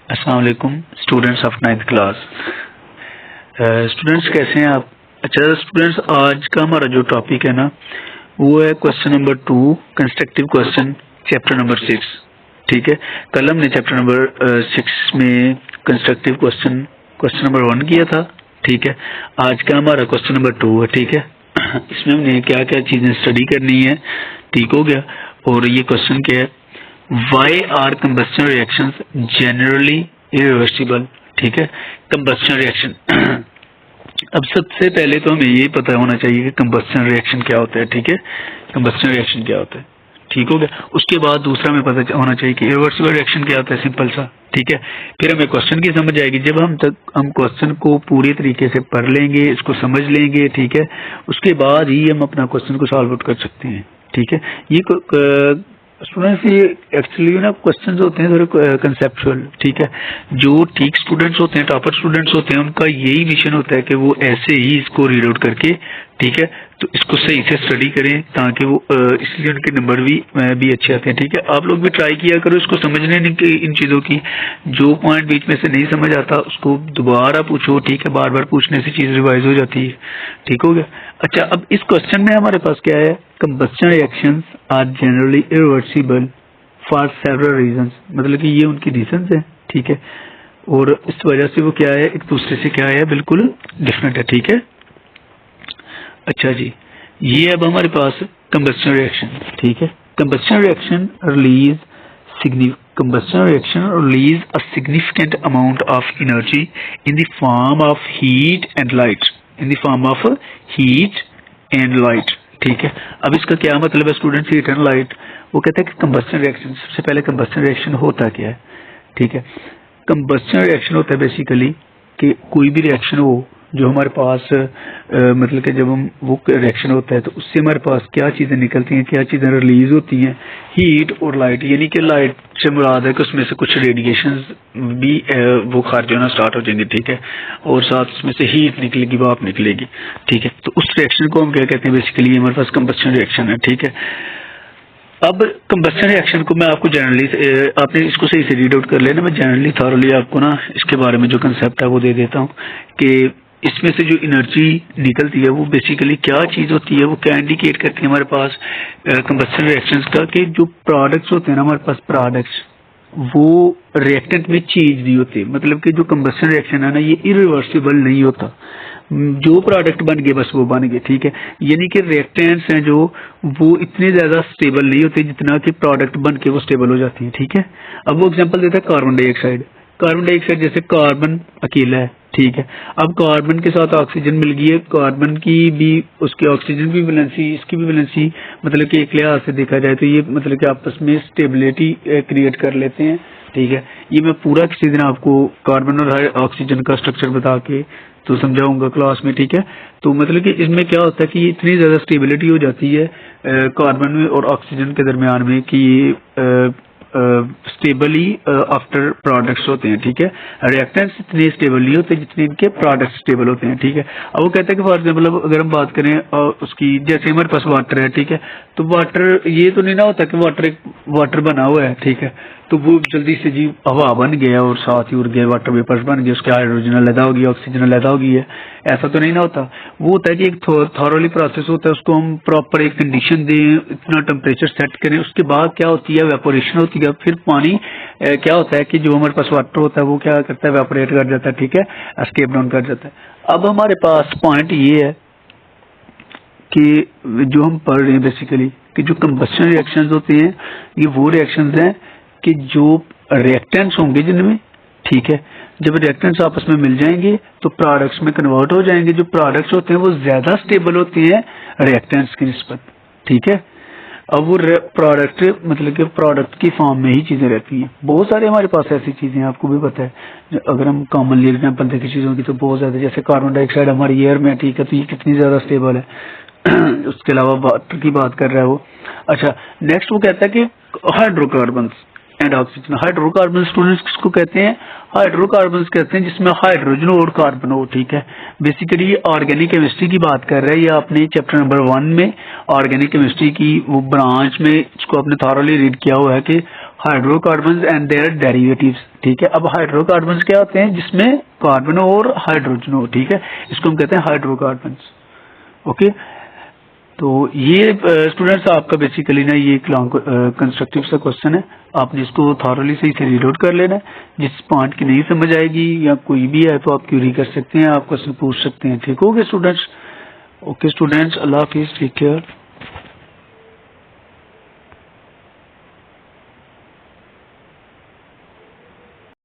अस्सलाम वालेकुम students of 9th class. Students कैसे हैं आप? अच्छा स्टूडेंट्स, आज का हमारा जो टॉपिक है ना वो है question number 2, constructive question, chapter number 6। ठीक है, कल हमने चैप्टर नंबर 6 में कंस्ट्रक्टिव क्वेश्चन नंबर 1 किया था। ठीक है, आज का हमारा क्वेश्चन नंबर 2 है। ठीक है, इसमें हमने क्या क्या चीजें स्टडी करनी है। ठीक हो गया। और ये क्वेश्चन क्या है, Why are combustion reactions generally irreversible? ठीक है, combustion reaction अब सबसे पहले तो हमें ये पता होना चाहिए कि combustion reaction क्या होता है। ठीक है, combustion reaction क्या होता है। ठीक हो गया। उसके बाद दूसरा हमें पता होना चाहिए कि irreversible reaction क्या होता है, सिंपल सा। ठीक है, फिर हमें क्वेश्चन की समझ आएगी जब हम क्वेश्चन को पूरी तरीके से पढ़ लेंगे, इसको समझ लेंगे। ठीक है, उसके बाद ही हम अपना क्वेश्चन को सॉल्व आउट कर सकते हैं। ठीक है, ये स्टूडेंट्स ये एक्चुअली ना क्वेश्चंस होते हैं थोड़े कंसेप्चुअल। ठीक है, जो ठीक स्टूडेंट्स होते हैं, टॉपर स्टूडेंट्स होते हैं, उनका यही मिशन होता है कि वो ऐसे ही इसको रीड आउट करके, ठीक है, तो इसको सही से स्टडी करें ताकि वो इसलिए उनके नंबर भी अच्छे आते हैं। ठीक है, आप लोग भी ट्राई किया करो इसको समझने की, इन चीज़ों की। जो पॉइंट बीच में से नहीं समझ आता उसको दोबारा पूछो। ठीक है, बार बार पूछने से चीज़ रिवाइज हो जाती है। ठीक हो गया। अच्छा, अब इस क्वेश्चन में हमारे पास क्या है, combustion reactions are generally irreversible for several reasons, मतलब कि ये उनकी रीजंस हैं। ठीक है, और इस वजह से वो क्या है, एक दूसरे से क्या है, बिल्कुल डिफरेंट है। ठीक है, अच्छा जी, ये अब हमारे पास कंबस्शन रिएक्शन। ठीक है, combustion reaction release a significant amount of energy in the form of heat and light. ठीक है, अब इसका क्या मतलब है स्टूडेंट्स, हीट एंड लाइट। वो कहते हैं कि कंबस्शन रिएक्शन, सबसे पहले कंबस्शन रिएक्शन होता क्या है। ठीक है, कंबस्शन रिएक्शन होता है बेसिकली कि कोई भी रिएक्शन हो जो हमारे पास मतलब कि जब हम वो रिएक्शन होता है तो उससे हमारे पास क्या चीज़ें निकलती हैं, क्या चीज़ें रिलीज होती हैं, हीट और लाइट। यानी कि लाइट से मुराद है कि उसमें से कुछ रेडिएशंस भी वो खारिज होना स्टार्ट हो जाएंगे। ठीक है, और साथ उसमें से हीट निकलेगी, भाप निकलेगी। ठीक है, तो उस रिएक्शन को हम क्या कहते हैं, बेसिकली हमारे पास कंबस्शन रिएक्शन है। ठीक है, अब कंबस्शन रिएक्शन को मैं आपको जनरली, आपने इसको सही से रीड आउट कर लेना, मैं जनरली थॉरली आपको ना इसके बारे में जो कंसेप्ट है वो दे देता हूँ कि इसमें से जो एनर्जी निकलती है वो बेसिकली क्या चीज़ होती है, वो क्या इंडिकेट करती है हमारे पास कंबस्शन रिएक्शंस का, कि जो प्रोडक्ट्स होते हैं ना हमारे पास, प्रोडक्ट्स वो रिएक्टेंट में चेंज नहीं होते। मतलब कि जो कंबस्शन रिएक्शन है ना ये इरिवर्सिबल नहीं होता, जो प्रोडक्ट बन गए बस वो बन गए। ठीक है, यानी कि रिएक्टेंट्स हैं जो वो इतने ज्यादा स्टेबल नहीं होते जितना कि प्रोडक्ट बन के वो स्टेबल हो जाती है। ठीक है, अब वो एग्जांपल देता है कार्बन डाइऑक्साइड, जैसे कार्बन अकेला है। ठीक है, अब कार्बन के साथ ऑक्सीजन मिल गई है, कार्बन की भी, उसकी ऑक्सीजन भी वैलेंसी, इसकी भी वैलेंसी, मतलब कि एक लिहाज से देखा जाए तो ये मतलब कि आपस में स्टेबिलिटी क्रिएट कर लेते हैं। ठीक है, ये मैं पूरा किसी दिन आपको कार्बन और ऑक्सीजन का स्ट्रक्चर बता के तो समझाऊंगा क्लास में। ठीक है, तो मतलब कि इसमें क्या होता है कि इतनी ज्यादा स्टेबिलिटी हो जाती है कार्बन में और ऑक्सीजन के दरमियान में कि स्टेबली आफ्टर प्रोडक्ट्स होते हैं। ठीक है, रिएक्टेंट्स इतने स्टेबल नहीं होते जितने इनके प्रोडक्ट्स स्टेबल होते हैं। ठीक है, अब वो कहते हैं कि फॉर एग्जाम्पल अगर हम बात करें उसकी, जैसे हमारे पास वाटर है। ठीक है, तो वाटर ये तो नहीं ना होता कि वाटर बना हुआ है। ठीक है, तो वो जल्दी से जी हवा बन गया और साथ ही उड़ गया, वाटर वेपर्स बन गए, उसके हाइड्रोजन अलग होगी, ऑक्सीजन अलग होगी है, ऐसा तो नहीं ना होता। वो होता है कि एक थॉरली प्रोसेस होता है, उसको हम प्रॉपर एक कंडीशन दें, इतना टेम्परेचर सेट करें, उसके बाद क्या होती है, वेपोरेशन होती है, फिर पानी क्या होता है कि जो हमारे पास वाटर होता है वो क्या करता है, वेपोरेट कर जाता है। ठीक है, एस्केप डाउन कर जाता है। अब हमारे पास पॉइंट ये है कि जो हम पढ़ रहे हैं बेसिकली कि जो कंबस्शन रिएक्शंस होते हैं ये वो रिएक्शंस हैं कि जो रिएक्टेंट्स होंगे जिनमें, ठीक है, जब रिएक्टेंट्स आपस में मिल जाएंगे तो प्रोडक्ट्स में कन्वर्ट हो जाएंगे। जो प्रोडक्ट्स होते हैं वो ज्यादा स्टेबल होते हैं रिएक्टेंट्स की निस्बत। ठीक है, अब वो प्रोडक्ट मतलब कि प्रोडक्ट की फॉर्म में ही चीजें रहती हैं। बहुत सारे हमारे पास ऐसी चीजें हैं, आपको भी पता है, अगर हम कॉमनली एग्जाम्पल देखें चीजों की तो बहुत ज्यादा, जैसे कार्बन डाइऑक्साइड हमारी एयर में। ठीक है, तो ये कितनी ज्यादा स्टेबल है उसके अलावा वाटर की बात कर रहा है वो। अच्छा, नेक्स्ट वो कहता है कि hydrocarbon and oxygen. Hydrocarbon students किसको कहते हैं, हाइड्रोकार्बन कहते हैं जिसमें हाइड्रोजन और कार्बन हो। ठीक है, बेसिकली ऑर्गेनिक केमिस्ट्री की बात कर रहा है, ये आपने चैप्टर नंबर 1 में ऑर्गेनिक केमिस्ट्री की वो ब्रांच में इसको आपने थॉरली रीड किया हुआ है कि हाइड्रोकार्बन एंड देयर डेरिवेटिव्स, ठीक है। अब हाइड्रोकार्बन क्या होते हैं? जिसमें कार्बन और हाइड्रोजन हो, ठीक है, इसको हम कहते हैं हाइड्रोकार्बन। ओके, तो ये स्टूडेंट्स आपका बेसिकली ना ये एक लॉन्ग कंस्ट्रक्टिव सा क्वेश्चन है, आपने इसको थॉरली सही से रीलोड कर लेना है। जिस पॉइंट की नहीं समझ आएगी या कोई भी है तो आप क्यूरी कर सकते हैं, आप क्वेश्चन पूछ सकते हैं, ठीक हो गए स्टूडेंट्स? ओके स्टूडेंट्स, अल्लाह हाफिज, टेक केयर।